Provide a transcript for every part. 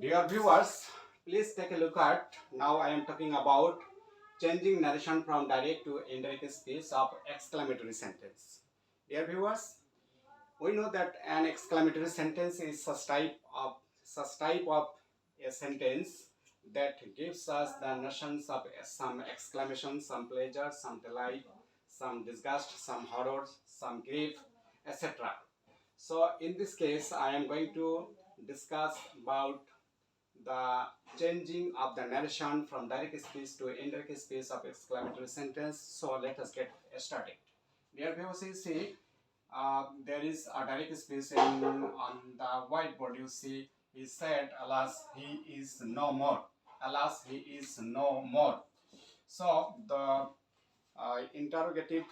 Dear viewers, please take a look at. Now I am talking about changing narration from direct to indirect speech of exclamatory sentence. Dear viewers, we know that an exclamatory sentence is such type of a sentence that gives us the notions of some exclamation, some pleasure, some delight, some disgust, some horror, some grief, etc. So in this case, I am going to discuss about the changing of the narration from direct speech to indirect speech of exclamatory sentence. So let us get started. Dear viewers, you see, there is a direct speech on the whiteboard. You see, he said, "Alas, he is no more. Alas, he is no more." So the interrogative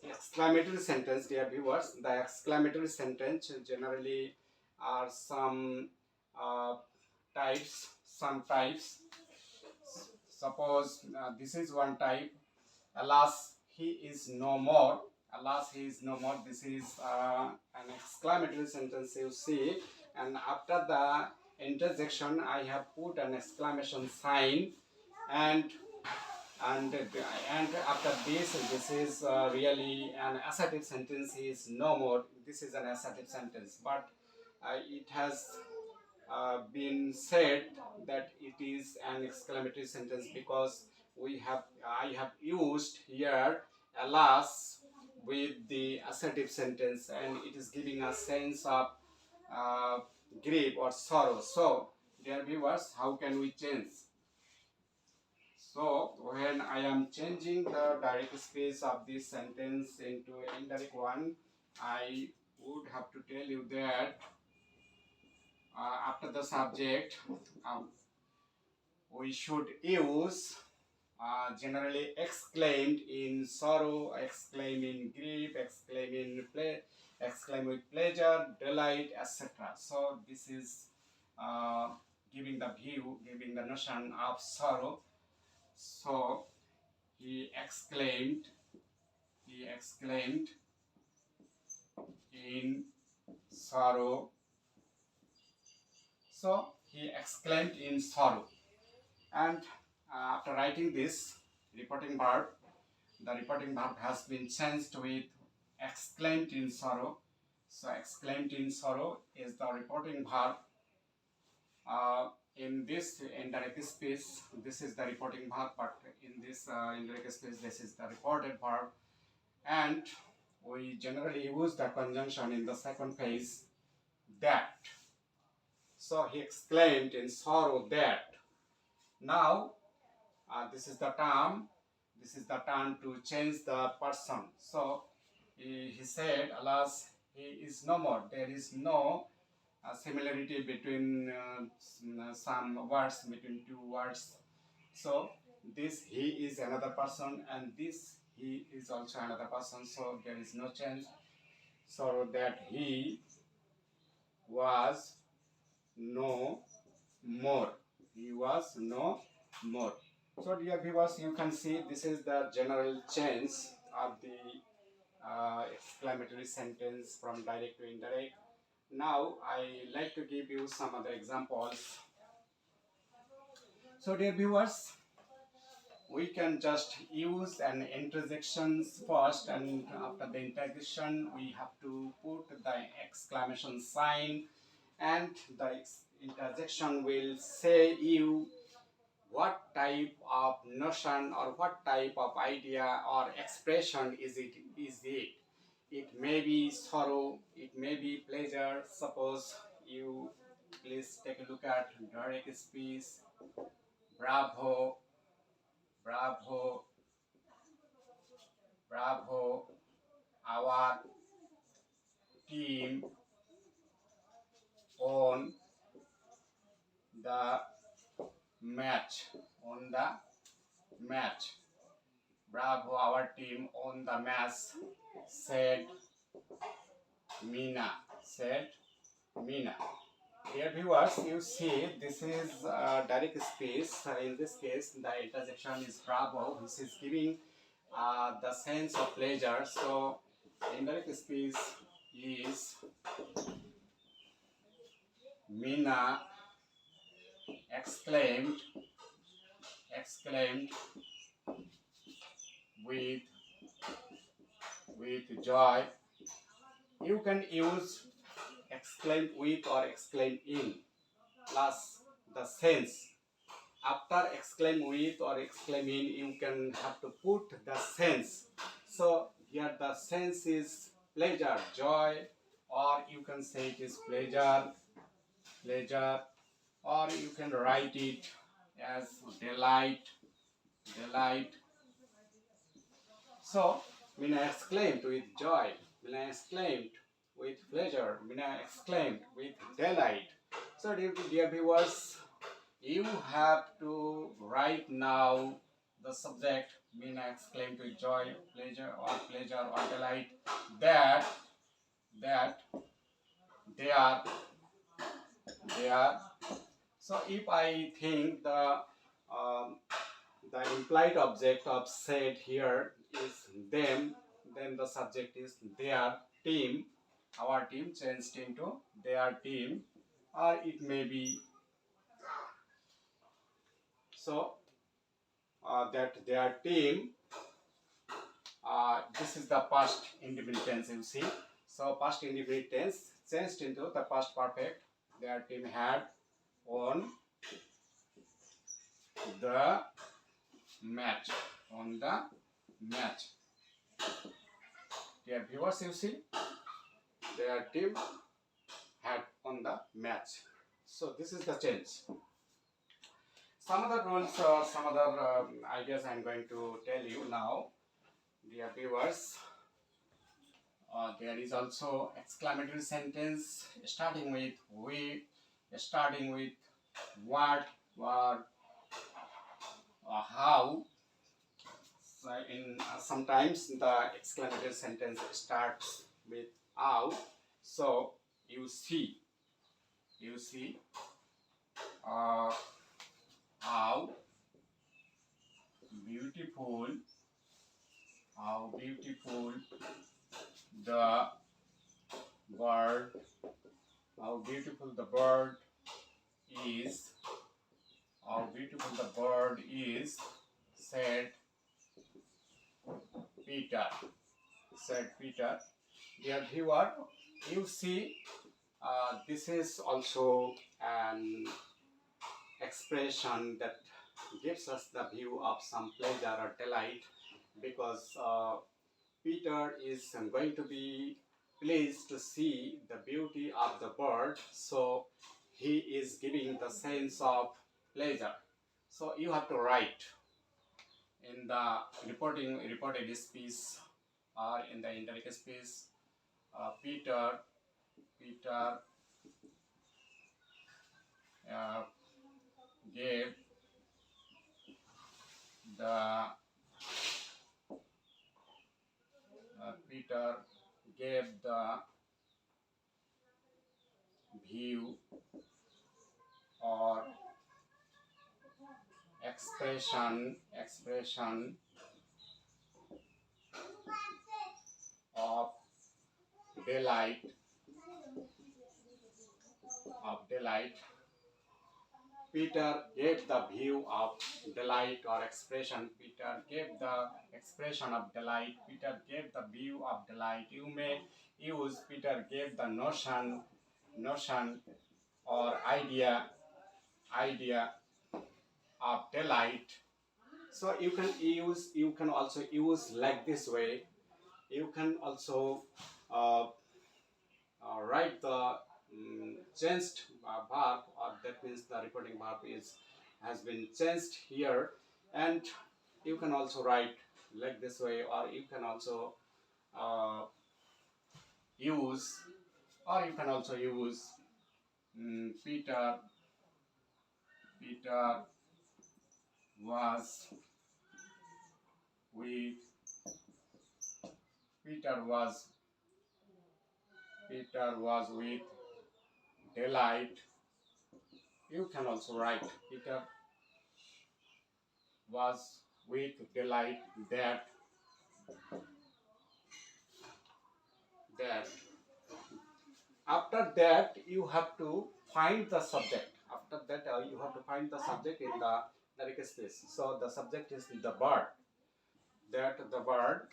exclamatory sentence, dear viewers, the exclamatory sentence generally are uh, some types. Suppose this is one type. Alas, he is no more. Alas, he is no more. This is an exclamatory sentence, you see, and after the interjection I have put an exclamation sign, and and after this is really an assertive sentence. He is no more. This is an assertive sentence, but it has been said that it is an exclamatory sentence because I have used here alas with the assertive sentence, and it is giving a sense of uh, grief or sorrow. So dear viewers, how can we change? So when I am changing the direct speech of this sentence into indirect one, I would have to tell you that after the subject, um, we should use generally exclaimed in sorrow, exclaim in grief, exclaim with pleasure, delight, etc. So this is uh, giving the view, giving the notion of sorrow. So he exclaimed, he exclaimed in sorrow. So he exclaimed in sorrow. And after writing this reporting verb, the reporting verb has been changed with exclaimed in sorrow. So exclaimed in sorrow is the reporting verb. In this indirect speech, this is the reporting verb, but in this indirect speech, this is the reported verb. And we generally use the conjunction in the second phase, that. So he exclaimed in sorrow that. Now this is the term. This is the term to change the person. So he said, "Alas, he is no more." There is no similarity between some words, between two words. So this he is another person, and this he is also another person. So there is no change. So that he was no more. He was no more. So dear viewers, you can see this is the general change of the exclamatory sentence from direct to indirect. Now I like to give you some other examples. So dear viewers, we can just use an interjections first, and after the interjection we have to put the exclamation sign, and the interjection will say you what type of notion or what type of idea or expression is it. It may be sorrow, it may be pleasure. Suppose you please take a look at direct speech. Bravo, bravo, bravo, our team on the match, on the match. Bravo, our team on the match, said Mina, said Mina. Dear viewers, you see this is direct speech. In this case, the interjection is bravo, which is giving the sense of pleasure. So indirect speech is Mina exclaimed, exclaimed with joy. You can use exclaim with or exclaim in plus the sense. After exclaim with or exclaim in, you can have to put the sense. So here the sense is pleasure, joy, or you can say it is pleasure, pleasure, or you can write it as delight, delight. So Mina exclaimed with joy, Mina exclaimed with pleasure, Mina exclaimed with delight. So dear viewers, you have to write now the subject Mina exclaimed with joy, pleasure or delight that they are they are. So if I think um, the implied object of said here is them, then the subject is their team. Our team changed into their team, or it may be so that their team. This is the past indefinite tense, you see. So past indefinite tense changed into the past perfect. Their team had won the match. On the match. Dear viewers, you see, their team had won the match. So this is the change. Some other rules or some other ideas I am going to tell you now, dear viewers. There is also exclamatory sentence starting with we, starting with what, or how. So in sometimes the exclamatory sentence starts with how. So you see uh, how beautiful, how beautiful the bird, how beautiful the bird is, how beautiful the bird is, said Peter. Said Peter. Dear viewer, you see, this is also an expression that gives us the view of some pleasure or delight, because Peter is going to be pleased to see the beauty of the bird, so he is giving the sense of pleasure. So you have to write in the reported speech or in the indirect speech, Peter uh, gave the Peter gave the view or expression of delight Peter gave the view of delight or expression. Peter gave the expression of delight. Peter gave the view of delight. You may use Peter gave the notion or idea of delight. So you can also use like this way. You can also uh, write the changed verb, or that means the reporting verb has been changed here, and you can also write like this way, or you can also uh, use Peter was with Peter was with delight. You can also write Peter was with delight that after that you have to find the subject. After after that you have to find the subject in the direct space. So the subject is the bird. That the bird,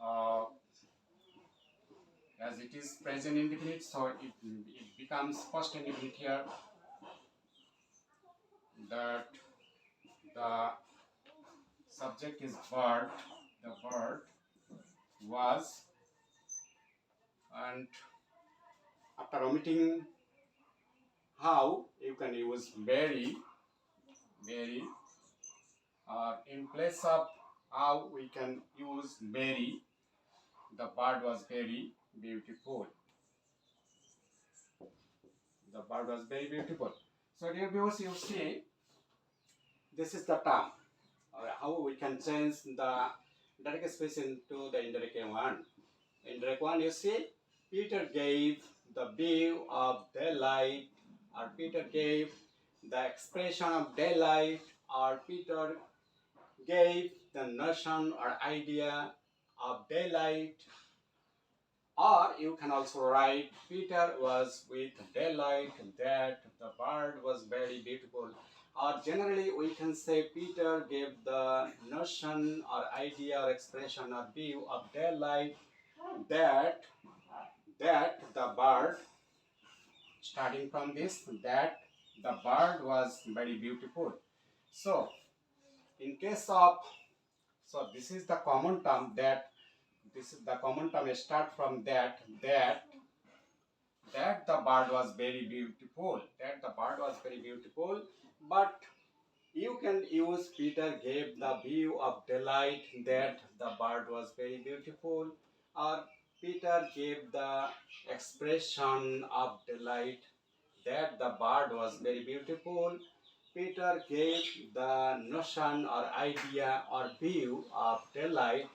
uh, as it is present indefinite, so it becomes first indefinite here. That the subject is bird. The bird was, and after omitting how, you can use very, or in place of how we can use very. The bird was very beautiful. The bird was very beautiful. So dear viewers, you see, this is the term. How we can change the direct space into the indirect one. Indirect one, you see, Peter gave the view of daylight, or Peter gave the expression of daylight, or Peter gave the notion or idea of daylight. Or you can also write, Peter was with daylight, that the bird was very beautiful. Or generally we can say Peter gave the notion or idea or expression or view of daylight, that the bird, starting from this, that the bird was very beautiful. So in case of, so this is the common term, that this is the common term, start from that the bird was very beautiful, that the bird was very beautiful. But you can use Peter gave the view of daylight, that the bird was very beautiful, or Peter gave the expression of delight, that the bird was very beautiful. Peter gave the notion or idea or view of daylight,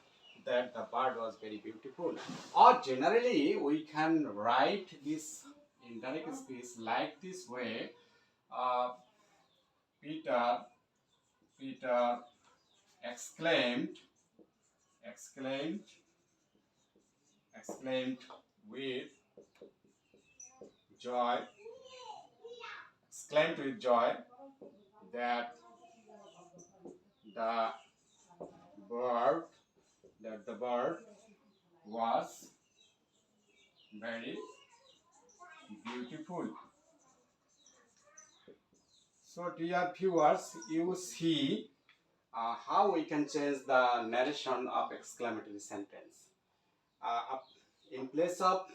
that the bird was very beautiful. Or generally we can write this indirect speech like this way. uh, Peter exclaimed with joy, that the bird was very beautiful. So dear viewers, you see how we can change the narration of exclamatory sentence. In place of,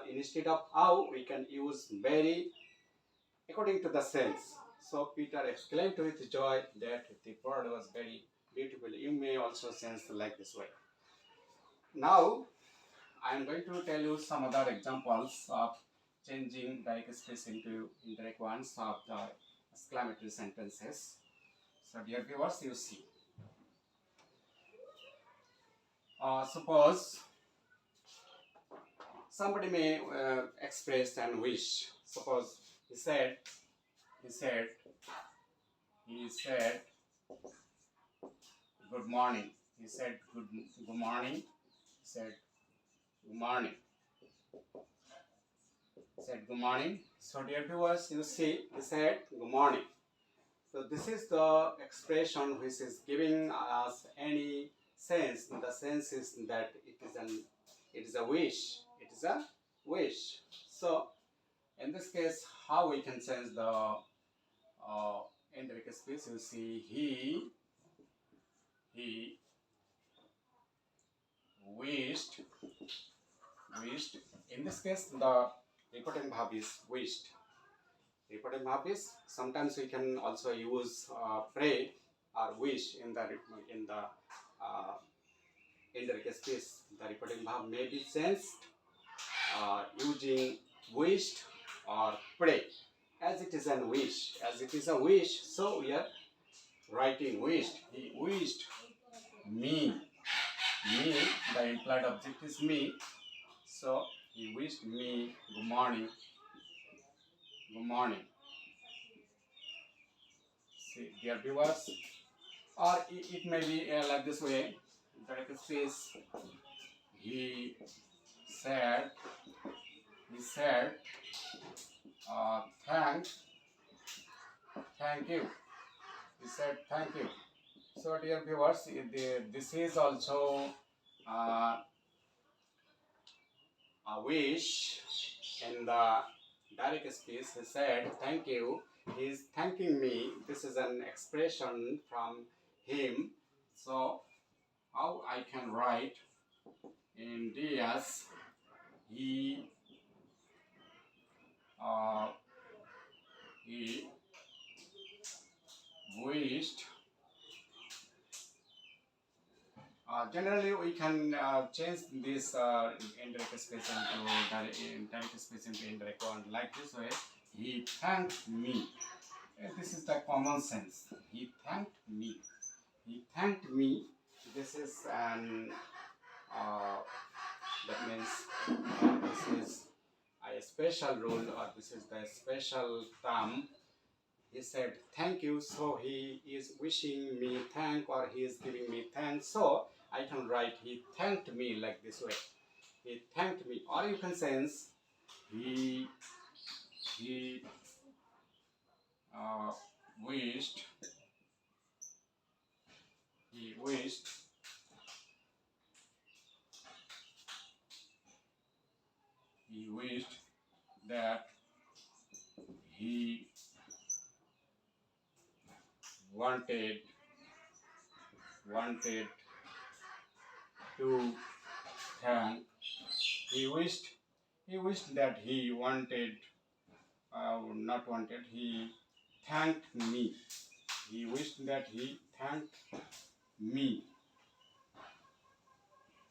instead of how, we can use very according to the sense. So Peter exclaimed with joy that the bird was very beautiful. You may also sense like this way. Now I am going to tell you some other examples of changing direct space into indirect ones of the exclamatory sentences. So dear viewers, you see. Suppose somebody may express and wish. Suppose he said, good morning. He said good morning. He said good morning. He said good morning. So dear viewers, you see, he said good morning. So this is the expression which is giving us any sense. The sense is that it is a wish. It is a wish. So in this case, how we can change the indirect speech? You see, he wished. In this case, the repeating verb is wished. Repeating verb is, sometimes we can also use pray or wish in the uh, indirect speech. The repeating verb may be changed using wished or pray. As it is a wish, so we are writing wished. He wished me. The implied object is me. So he wished me good morning. See, dear viewers, or it may be like this way. Direct space. He said thank you. He said thank you. So dear viewers, this is also uh, a wish in the direct speech. He said thank you. He is thanking me. This is an expression from him. So how I can write in DS, he uh, he wished. Generally, we can change this indirect space into direct space into indirect one like this way. He thanked me. This is the common sense. He thanked me. He thanked me. This is an that means this is a special rule, or this is the special term. He said thank you, so he is wishing me thank, or he is giving me thanks. So I can write he thanked me like this way. He thanked me, or you can sense he he uh, wished he wished he wished that he wanted to thank. He wished that he wanted, not wanted, he thanked me. He wished that he me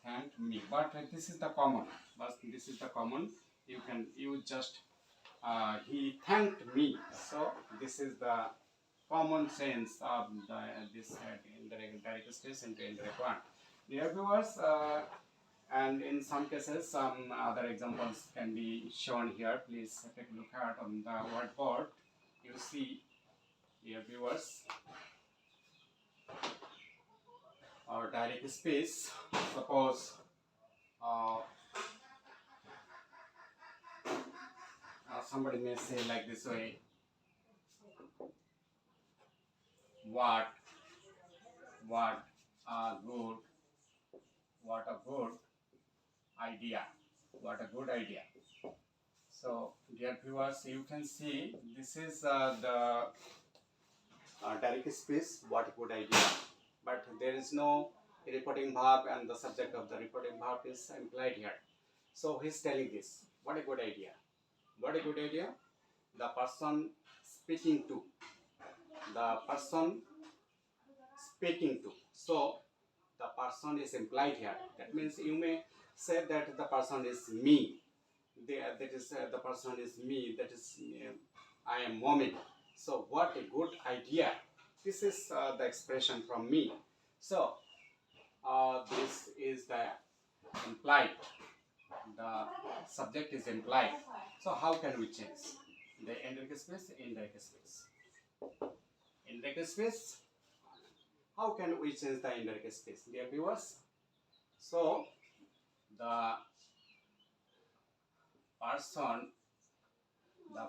thanked me. But this is the common. You can use just he thanked me. So this is the common sense of this indirect space into indirect one. Dear viewers, and in some cases, some other examples can be shown here. Please take a look at on the whiteboard. You see, dear viewers, our direct space. Suppose somebody may say like this way: what what a good what a good idea, what a good idea. So dear viewers, you can see this is the direct space, what a good idea, but there is no reporting verb, and the subject of the reporting verb is implied here. So he's telling this, what a good idea. What a good idea. The person speaking to, the person speaking to. So the person is implied here. That means you may say that the person is me. That is the person is me. That is I am moment. So what a good idea. This is the expression from me. So this is the implied. The subject is implied. So how can we change the indirect space? Indirect space. Indirect space. How can we change the indirect space, dear viewers? So the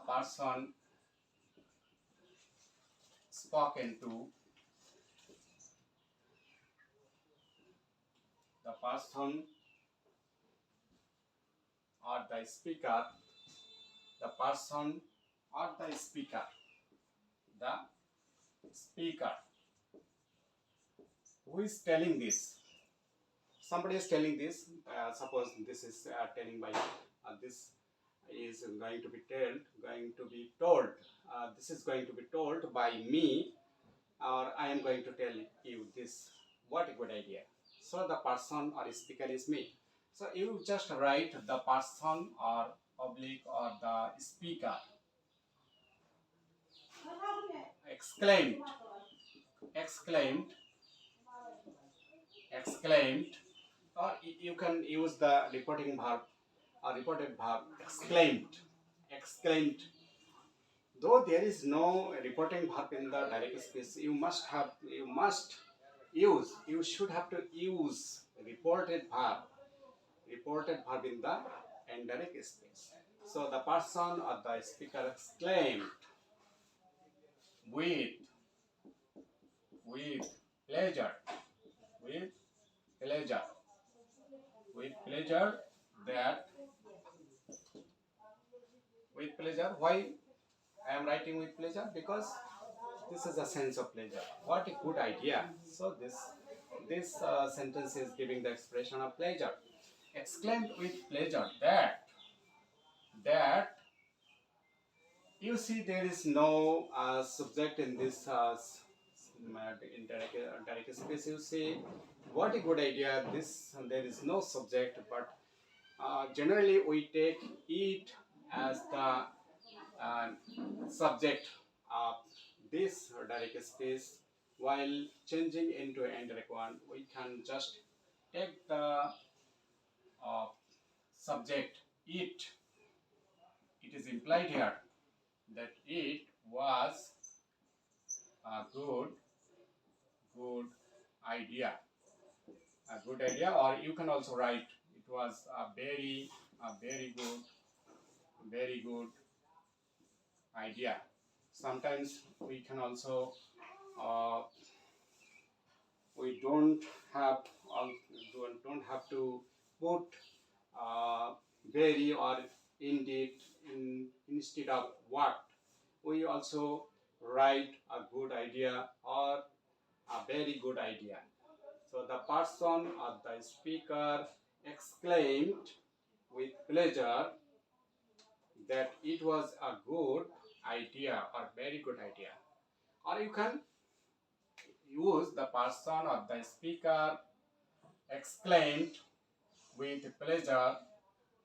person spoken to, the person or the speaker, the person or the speaker, the speaker. Who is telling this? Somebody is telling this. Suppose this is telling by this is going to be told. This is going to be told by me, or I am going to tell you this. What a good idea. So the person or speaker is me. So you just write the person or oblique or the speaker. Exclaimed, exclaimed, exclaimed, or you can use the reporting verb or reported verb exclaimed, exclaimed. Though there is no reporting verb in the direct space, you should have to use reported verb in the indirect space. So the person or the speaker exclaimed with with pleasure, with pleasure, with pleasure that with pleasure. Why I am writing with pleasure? Because this is a sense of pleasure. What a good idea! So this sentence is giving the expression of pleasure. Exclaimed with pleasure that you see there is no subject in this in direct space. You see what a good idea. This there is no subject, but generally we take it as the uh, subject of this direct space. While changing into indirect one, we can just take the uh, subject it. It is implied here that it was a good idea, or you can also write it was a very good idea. Sometimes we can also uh, we don't have to put uh, very or indeed instead of what. We also write a good idea or a very good idea. So the person or the speaker exclaimed with pleasure that it was a good idea or very good idea. Or you can use the person or the speaker exclaimed with pleasure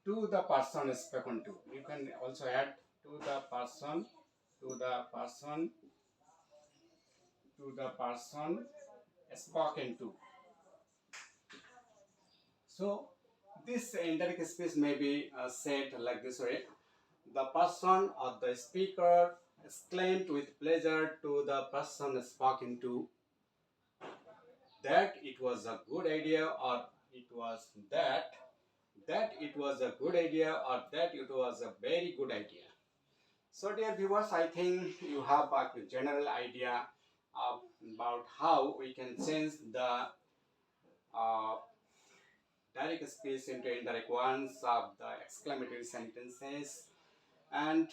to the person spoken to. You can also add to the person, to the person, to the person spoken to. So this indirect speech may be said like this way: the person or the speaker exclaimed with pleasure to the person spoken to that it was a good idea, or it was that it was a good idea, or that it was a very good idea. So dear viewers, I think you have a general idea about how we can change the uh, direct speech into indirect ones of the exclamatory sentences. And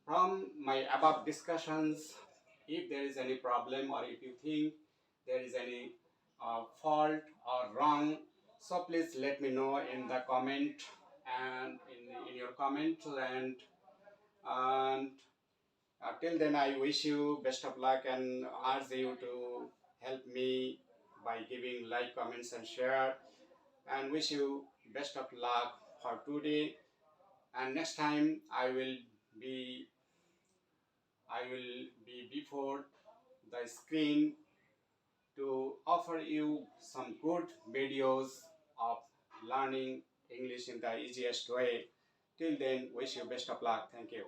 from my above discussions, if there is any problem or if you think there is any fault or wrong, so please let me know in the comment and in your comment. And till then, I wish you best of luck and urge you to help me by giving like, comments, and share. And wish you best of luck for today. And next time, be I will be before the screen to offer you some good videos of learning English in the easiest way. Till then, wish you best of luck. Thank you.